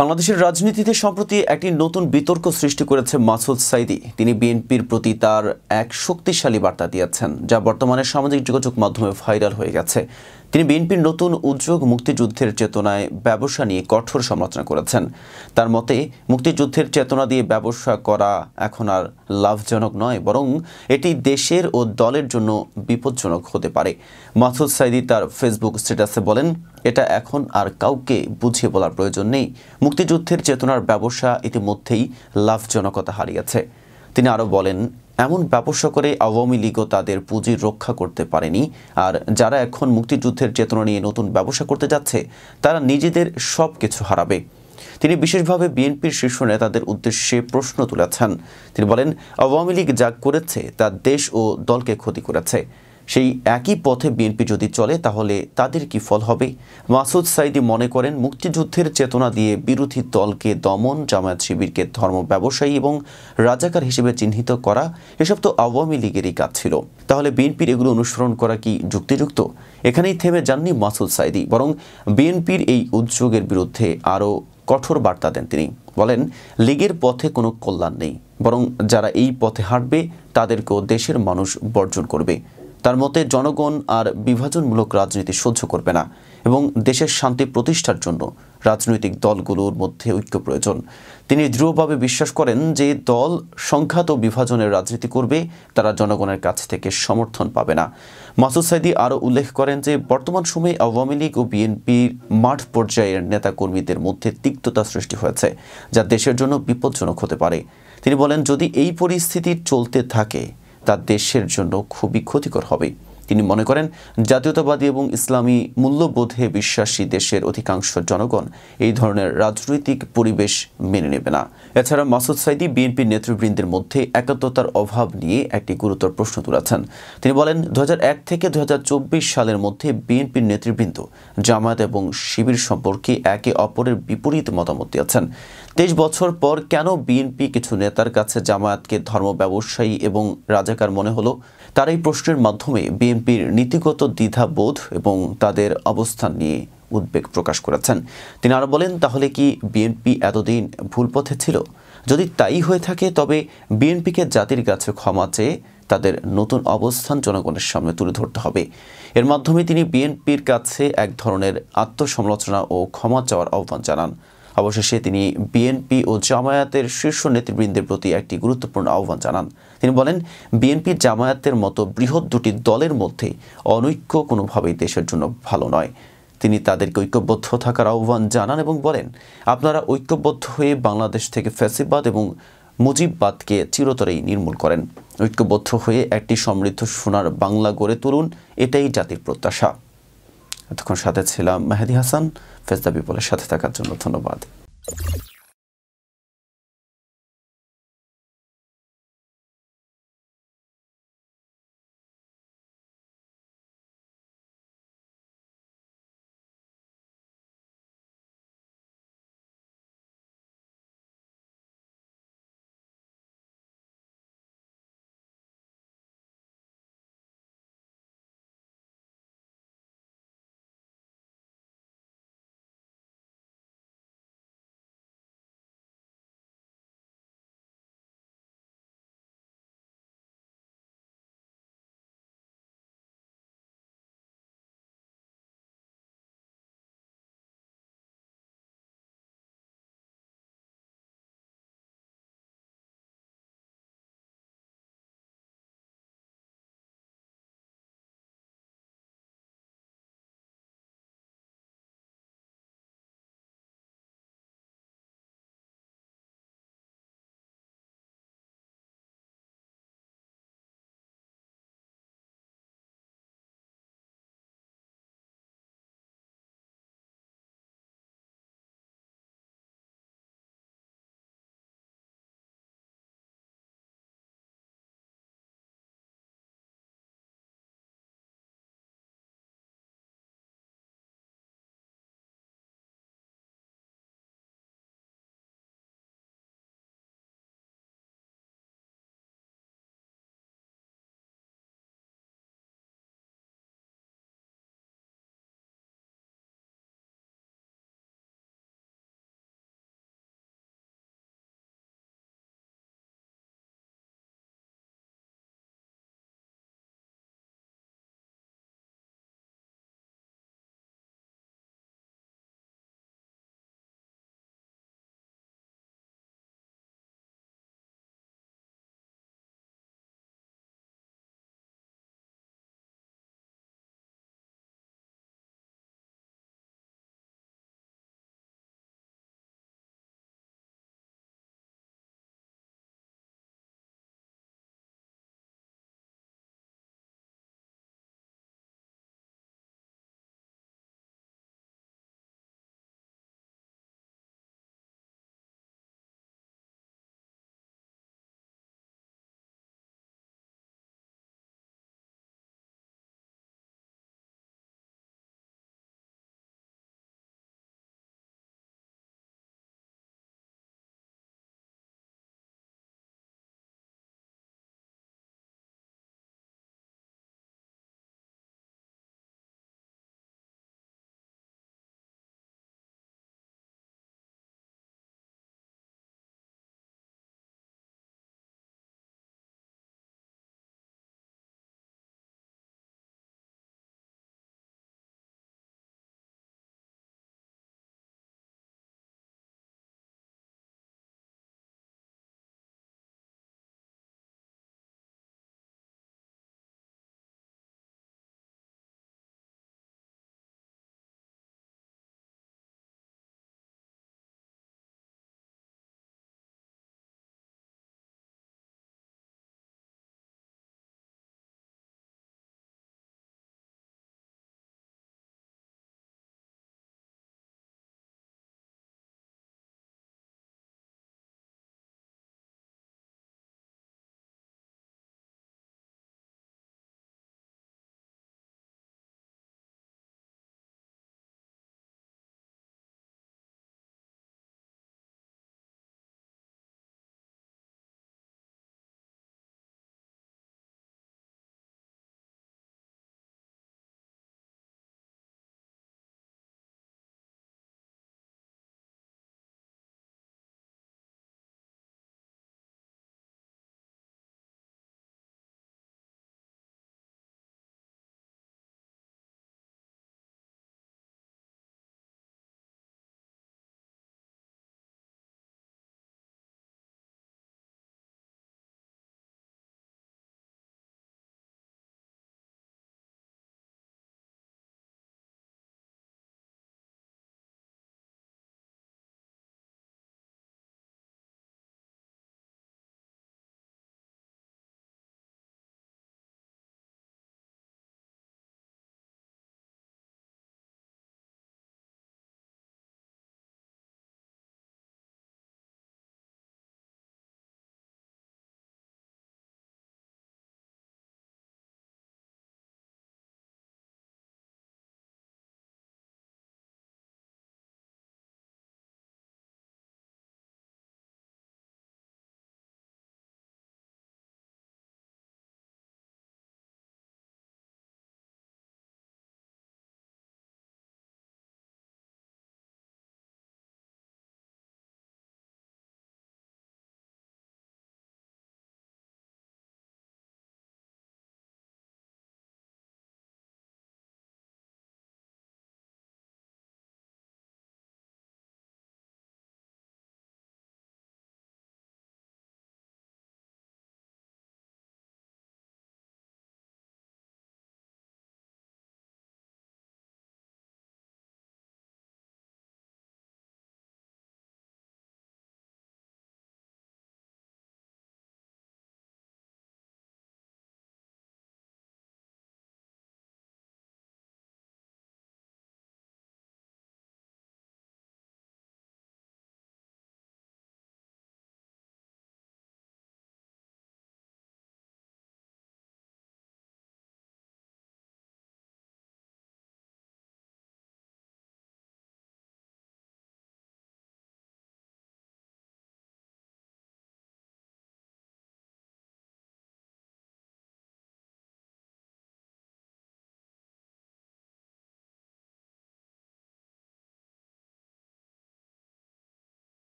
বাংলাদেশের রাজনীতিতে সম্প্রতি একটি নতুন বিতর্ক সৃষ্টি করেছে মাসুদ সাঈদী। তিনি বিএনপির প্রতি তার এক শক্তিশালী বার্তা দিয়েছেন, যা বর্তমানে সামাজিক যোগাযোগ মাধ্যমে ভাইরাল হয়ে গেছে। তিনি বিএনপির নতুন উদ্যোগ মুক্তিযুদ্ধের চেতনায় ব্যবসা নিয়ে কঠোর সমালোচনা করেছেন। তার মতে, মুক্তিযুদ্ধের চেতনা দিয়ে ব্যবসা করা এখন আর লাভজনক নয়, বরং এটি দেশের ও দলের জন্য বিপজ্জনক হতে পারে। মাসুদ সাঈদী তার ফেসবুক স্ট্যাটাসে বলেন, এটা এখন আর কাউকে বুঝিয়ে বলার প্রয়োজন নেই। মুক্তিযুদ্ধের চেতনার ব্যবসা ইতিমধ্যেই লাভজনকতা হারিয়েছে। তিনি আরও বলেন, এমন ব্যবসা করে আওয়ামী লীগও তাদের পুঁজি রক্ষা করতে পারেনি, আর যারা এখন মুক্তিযুদ্ধের চেতনা নিয়ে নতুন ব্যবসা করতে যাচ্ছে তারা নিজেদের সব কিছু হারাবে। তিনি বিশেষভাবে বিএনপির শীর্ষ নেতাদের উদ্দেশ্যে প্রশ্ন তুলেছেন। তিনি বলেন, আওয়ামী লীগ যা করেছে তা দেশ ও দলকে ক্ষতি করেছে। সেই একই পথে বিএনপি যদি চলে তাহলে তাদের কি ফল হবে? মাসুদ সাঈদী মনে করেন, মুক্তিযুদ্ধের চেতনা দিয়ে বিরোধী দলকে দমন, জামায়াত শিবিরকে ধর্ম ব্যবসায়ী এবং রাজাকার হিসেবে চিহ্নিত করা, এসব তো আওয়ামী লীগেরই কাজ ছিল। তাহলে বিএনপির এগুলো অনুসরণ করা কি যুক্তিযুক্ত? এখানেই থেমে যাননি মাসুদ সাঈদী, বরং বিএনপির এই উদ্যোগের বিরুদ্ধে আরও কঠোর বার্তা দেন। তিনি বলেন, লীগের পথে কোনো কল্যাণ নেই, বরং যারা এই পথে হাঁটবে তাদেরকেও দেশের মানুষ বর্জন করবে। তার মতে, জনগণ আর বিভাজনমূলক রাজনীতি সহ্য করবে না এবং দেশের শান্তি প্রতিষ্ঠার জন্য রাজনৈতিক দলগুলোর মধ্যে ঐক্য প্রয়োজন। তিনি দৃঢ়ভাবে বিশ্বাস করেন যে দল সংঘাত ও বিভাজনের রাজনীতি করবে তারা জনগণের কাছ থেকে সমর্থন পাবে না। মাসুদ সাঈদী আরও উল্লেখ করেন যে বর্তমান সময়ে আওয়ামী লীগ ও বিএনপির মাঠ পর্যায়ের নেতাকর্মীদের মধ্যে তিক্ততা সৃষ্টি হয়েছে, যা দেশের জন্য বিপজ্জনক হতে পারে। তিনি বলেন, যদি এই পরিস্থিতি চলতে থাকে তা দেশের জন্য খুবই ক্ষতিকর হবে। তিনি মনে করেন, জাতীয়তাবাদী এবং ইসলামী মূল্যবোধে বিশ্বাসী দেশের অধিকাংশ জনগণ এই ধরনের রাজনৈতিক পরিবেশ মেনে নেবে না। এছাড়া মাসুদ সাঈদী বিএনপির নেতৃবৃন্দের মধ্যে একাত্মতার অভাব নিয়ে একটি গুরুতর প্রশ্ন তুলেছেন। তিনি বলেন, 2001 থেকে 2024 সালের মধ্যে বিএনপির নেতৃবৃন্দ জামায়াত এবং শিবির সম্পর্কে একে অপরের বিপরীত মতামত দিয়েছেন। 23 বছর পর কেন বিএনপি কিছু নেতার কাছে জামায়াতকে ধর্ম ব্যবসায়ী এবং রাজাকার মনে হলো? তার এই প্রশ্নের মাধ্যমে বিএনপির নীতিগত দ্বিধাবোধ এবং তাদের অবস্থান নিয়ে উদ্বেগ প্রকাশ করেছেন। তিনি আরও বলেন, তাহলে কি বিএনপি এতদিন ভুল পথে ছিল? যদি তাই হয়ে থাকে তবে বিএনপিকে জাতির কাছে ক্ষমা চেয়ে তাদের নতুন অবস্থান জনগণের সামনে তুলে ধরতে হবে। এর মাধ্যমে তিনি বিএনপির কাছে এক ধরনের আত্মসমালোচনা ও ক্ষমা চাওয়ার আহ্বান জানান। অবশেষে তিনি বিএনপি ও জামায়াতের শীর্ষ নেতৃবৃন্দের প্রতি একটি গুরুত্বপূর্ণ আহ্বান জানান। তিনি বলেন, বিএনপি জামায়াতের মতো বৃহৎ দুটি দলের মধ্যে অনৈক্য কোনোভাবেই দেশের জন্য ভালো নয়। তিনি তাদেরকে ঐক্যবদ্ধ থাকার আহ্বান জানান এবং বলেন, আপনারা ঐক্যবদ্ধ হয়ে বাংলাদেশ থেকে ফ্যাসিবাদ এবং মুজিববাদকে চিরতরেই নির্মূল করেন। ঐক্যবদ্ধ হয়ে একটি সমৃদ্ধ সোনার বাংলা গড়ে তুলুন, এটাই জাতির প্রত্যাশা। এতক্ষণ সাথে ছিলাম মেহেদী হাসান। ফেজ দ্য পিপলের সাথে থাকার জন্য ধন্যবাদ।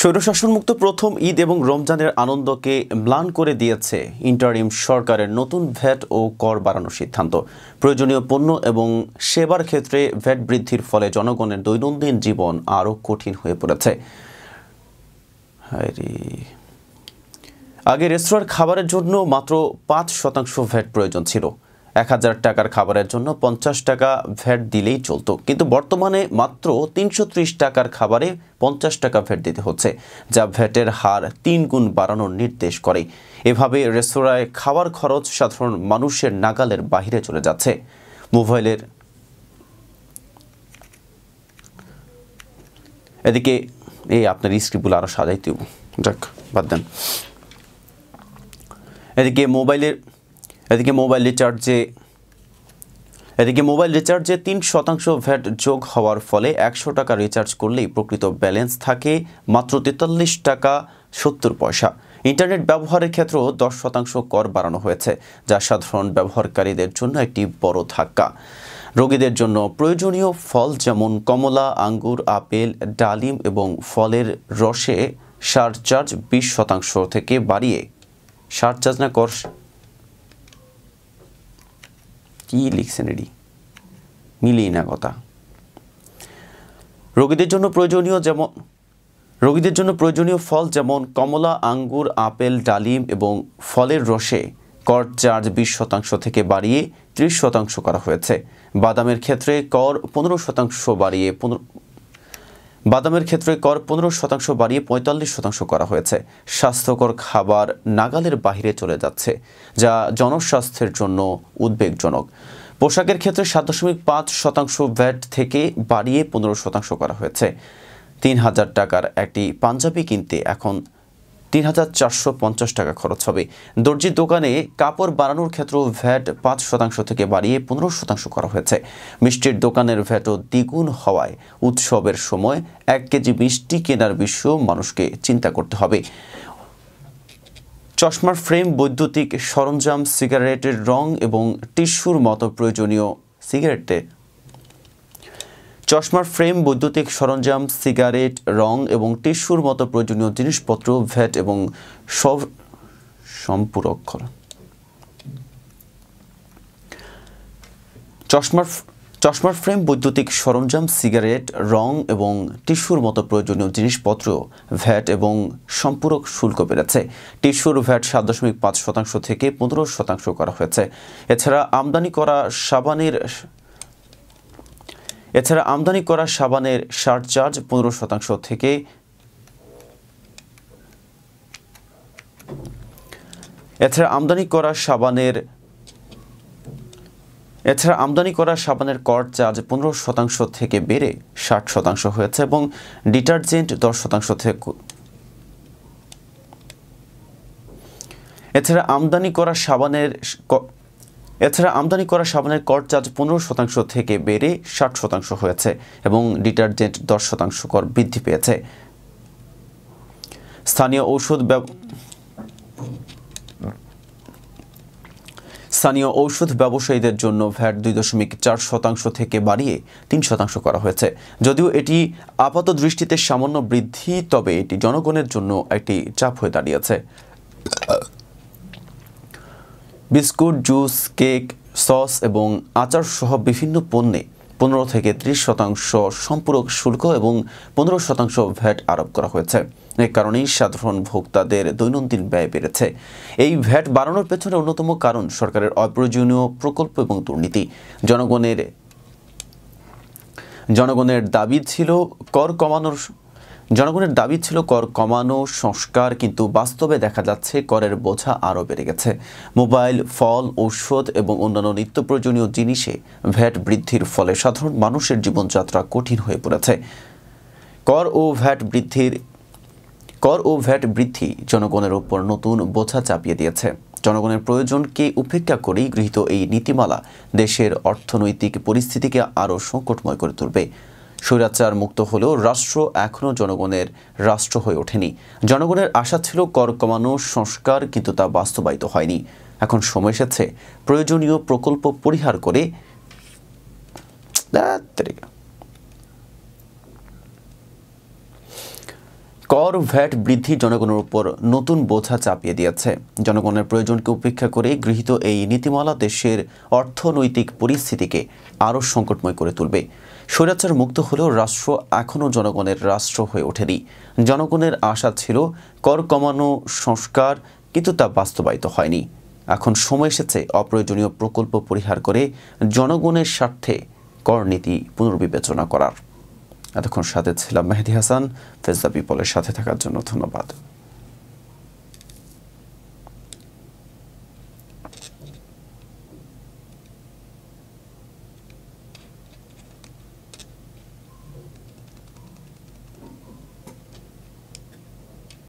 স্বৈরশাসনমুক্ত প্রথম ঈদ এবং রমজানের আনন্দকে ম্লান করে দিয়েছে ইন্টারিম সরকারের নতুন ভ্যাট ও কর বাড়ানোর সিদ্ধান্ত। প্রয়োজনীয় পণ্য এবং সেবার ক্ষেত্রে ভ্যাট বৃদ্ধির ফলে জনগণের দৈনন্দিন জীবন আরও কঠিন হয়ে পড়েছে। আগে রেস্তোরাঁর খাবারের জন্য মাত্র ৫% ভ্যাট প্রয়োজন ছিল। ১,০০০ টাকার খাবারের জন্য ৫০ টাকা ভ্যাট দিলেই চলত, কিন্তু বর্তমানে মাত্র ৩৩০ টাকার খাবারে ৫০ টাকা ভ্যাট দিতে হচ্ছে, যা ভ্যাটের হার ৩ গুণ বাড়ানোর নির্দেশ করে। এভাবে রেস্তোরাঁয় খাবার খরচ সাধারণ মানুষের নাগালের বাইরে চলে যাচ্ছে। মোবাইলের এদিকে আপনার স্ক্রিপ্টগুলো আরও সাজাইতে যাক, বাদ দেন। এদিকে মোবাইল রিচার্জে ৩% ভ্যাট যোগ হওয়ার ফলে ১০০ টাকা রিচার্জ করলেই প্রকৃত ব্যালেন্স থাকে মাত্র ৪৩ টাকা ৭০ পয়সা। ইন্টারনেট ব্যবহারের ক্ষেত্রেও ১০% কর বাড়ানো হয়েছে, যা সাধারণ ব্যবহারকারীদের জন্য একটি বড় ধাক্কা। রোগীদের জন্য প্রয়োজনীয় ফল যেমন কমলা, আঙ্গুর, আপেল, ডালিম এবং ফলের রসে সারচার্জ ২০% থেকে বাড়িয়ে সারচার্জ না কর কি লিখছেন এডি মিলেই না কথা। রোগীদের জন্য প্রয়োজনীয় ফল যেমন কমলা, আঙ্গুর, আপেল, ডালিম এবং ফলের রসে কর চার্জ ২০% থেকে বাড়িয়ে ৩০% করা হয়েছে। বাদামের ক্ষেত্রে কর 15% বাড়িয়ে ৪৫% করা হয়েছে। স্বাস্থ্যকর খাবার নাগালের বাইরে চলে যাচ্ছে, যা জনস্বাস্থ্যের জন্য উদ্বেগজনক। পোশাকের ক্ষেত্রে ৭.৫% ভ্যাট থেকে বাড়িয়ে ১৫% করা হয়েছে। ৩,০০০ টাকার একটি পাঞ্জাবি কিনতে এখন ৩,৪৫০ টাকা খরচ হবে। দর্জির দোকানে কাপড় বানানোর ক্ষেত্রেও ভ্যাট ৫% থেকে বাড়িয়ে ১৫% করা হয়েছে। মিষ্টির দোকানের ভ্যাটও দ্বিগুণ হওয়ায় উৎসবের সময় ১ কেজি মিষ্টি কেনার বিষয়েও মানুষকে চিন্তা করতে হবে। চশমার ফ্রেম, বৈদ্যুতিক সরঞ্জাম, সিগারেটের রং এবং টিস্যুর মতো প্রয়োজনীয় জিনিসপত্র ভ্যাট এবং সম্পূরক কর। চশমার ফ্রেম, বৈদ্যুতিক সরঞ্জাম, সিগারেট, রং এবং টিস্যুর মতো প্রয়োজনীয় জিনিসপত্র ভ্যাট এবং সম্পূরক শুল্ক বেড়েছে। টিস্যুর ভ্যাট ৭.৫% থেকে ১৫% করা হয়েছে। এছাড়া আমদানি করা সাবানের সারচার্জ ১৫% থেকে কর চার্জ ১৫% থেকে বেড়ে ৬০% হয়েছে এবং ডিটারজেন্ট ১০% থেকে এছাড়া আমদানি করা সাবানের কর চার্জ ১৫% থেকে বেড়ে ৬০% হয়েছে এবং ডিটারজেন্ট ১০% কর বৃদ্ধি পেয়েছে। স্থানীয় ঔষধ ব্যবসায়ীদের জন্য ভ্যাট ২.৪% থেকে বাড়িয়ে ৩% করা হয়েছে। যদিও এটি আপাত দৃষ্টিতে সামান্য বৃদ্ধি, তবে এটি জনগণের জন্য একটি চাপ হয়ে দাঁড়িয়েছে। বিস্কুট, জুস, কেক, সস এবং আচার সহ বিভিন্ন পণ্যে ১৫ থেকে ৩০% সম্পূরক শুল্ক এবং ১৫% ভ্যাট আরোপ করা হয়েছে। এ কারণেই সাধারণ ভোক্তাদের দৈনন্দিন ব্যয় বেড়েছে। এই ভ্যাট বাড়ানোর পেছনে অন্যতম কারণ সরকারের অপ্রয়োজনীয় প্রকল্প এবং দুর্নীতি। জনগণের দাবি ছিল কর কমানো, সংস্কার, কিন্তু বাস্তবে দেখা যাচ্ছে করের বোঝা আরও বেড়ে গেছে। মোবাইল, ফল, ঔষধ এবং অন্যান্য নিত্য প্রয়োজনীয় জিনিসে ভ্যাট বৃদ্ধির ফলে সাধারণ মানুষের জীবনযাত্রা কঠিন হয়ে পড়েছে। কর ও ভ্যাট বৃদ্ধি জনগণের উপর নতুন বোঝা চাপিয়ে দিয়েছে। জনগণের প্রয়োজনকে উপেক্ষা করেই গৃহীত এই নীতিমালা দেশের অর্থনৈতিক পরিস্থিতিকে আরও সংকটময় করে তুলবে। স্বৈরাচার মুক্ত হলেও রাষ্ট্র এখনও জনগণের রাষ্ট্র হয়ে ওঠেনি। জনগণের আশা ছিল কর কমানো, সংস্কার, কিন্তু তা বাস্তবায়িত হয়নি। এখন সময় এসেছে প্রয়োজনীয় প্রকল্প পরিহার করে কর ভ্যাট বৃদ্ধি জনগণের উপর নতুন বোঝা চাপিয়ে দিয়েছে। জনগণের প্রয়োজনকে উপেক্ষা করে গৃহীত এই নীতিমালা দেশের অর্থনৈতিক পরিস্থিতিকে আরও সংকটময় করে তুলবে। স্বৈরাচার মুক্ত হলেও রাষ্ট্র এখনও জনগণের রাষ্ট্র হয়ে ওঠেনি। জনগণের আশা ছিল কর কমানো, সংস্কার, কিন্তু তা বাস্তবায়িত হয়নি। এখন সময় এসেছে অপ্রয়োজনীয় প্রকল্প পরিহার করে জনগণের স্বার্থে কর নীতি পুনর্বিবেচনা করার। এতক্ষণ সাথে ছিলাম মেহেদী হাসান। ফেজ দ্য পিপলের সাথে থাকার জন্য ধন্যবাদ।